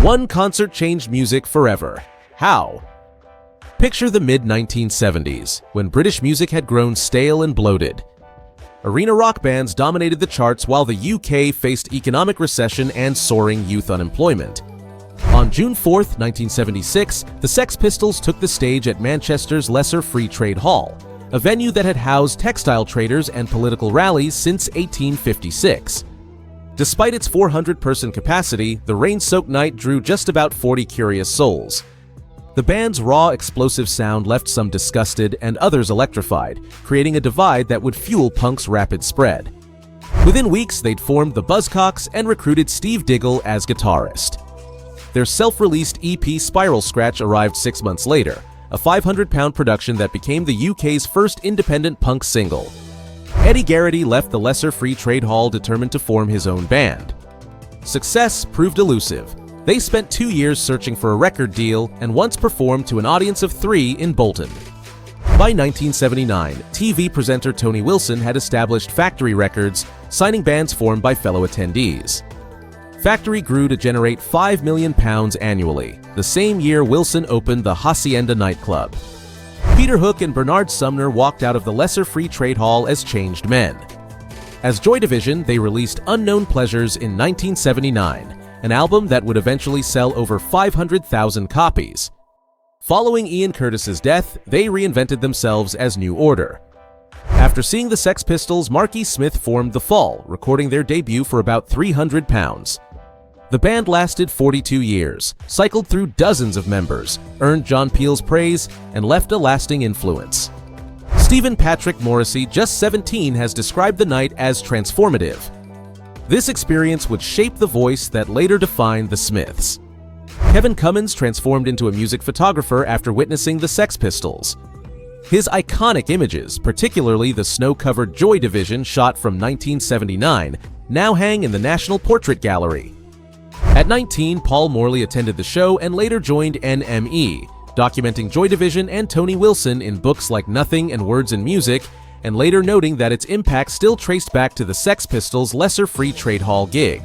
One concert changed music forever. How? Picture the mid-1970s, when British music had grown stale and bloated. Arena rock bands dominated the charts while the UK faced economic recession and soaring youth unemployment. On June 4, 1976, the Sex Pistols took the stage at Manchester's Lesser Free Trade Hall, a venue that had housed textile traders and political rallies since 1856. Despite its 400-person capacity, the rain-soaked night drew just about 40 curious souls. The band's raw, explosive sound left some disgusted and others electrified, creating a divide that would fuel punk's rapid spread. Within weeks, they'd formed the Buzzcocks and recruited Steve Diggle as guitarist. Their self-released EP Spiral Scratch arrived 6 months later, a 500-pound production that became the UK's first independent punk single. Eddie Garrity left the Lesser Free Trade Hall determined to form his own band. Success proved elusive. They spent 2 years searching for a record deal and once performed to an audience of 3 in Bolton. By 1979, TV presenter Tony Wilson had established Factory Records, signing bands formed by fellow attendees. Factory grew to generate £5 million annually, the same year Wilson opened the Hacienda nightclub. Peter Hook and Bernard Sumner walked out of the Lesser Free Trade Hall as changed men. As Joy Division, they released Unknown Pleasures in 1979, an album that would eventually sell over 500,000 copies. Following Ian Curtis's death, they reinvented themselves as New Order. After seeing the Sex Pistols, Marky Smith formed The Fall, recording their debut for about £300. The band lasted 42 years, cycled through dozens of members, earned John Peel's praise, and left a lasting influence. Stephen Patrick Morrissey, just 17, has described the night as transformative. This experience would shape the voice that later defined the Smiths. Kevin Cummins transformed into a music photographer after witnessing the Sex Pistols. His iconic images, particularly the snow-covered Joy Division shot from 1979, now hang in the National Portrait Gallery. At 19, Paul Morley attended the show and later joined NME, documenting Joy Division and Tony Wilson in books like Nothing and Words and Music, and later noting that its impact still traced back to the Sex Pistols' Lesser Free Trade Hall gig.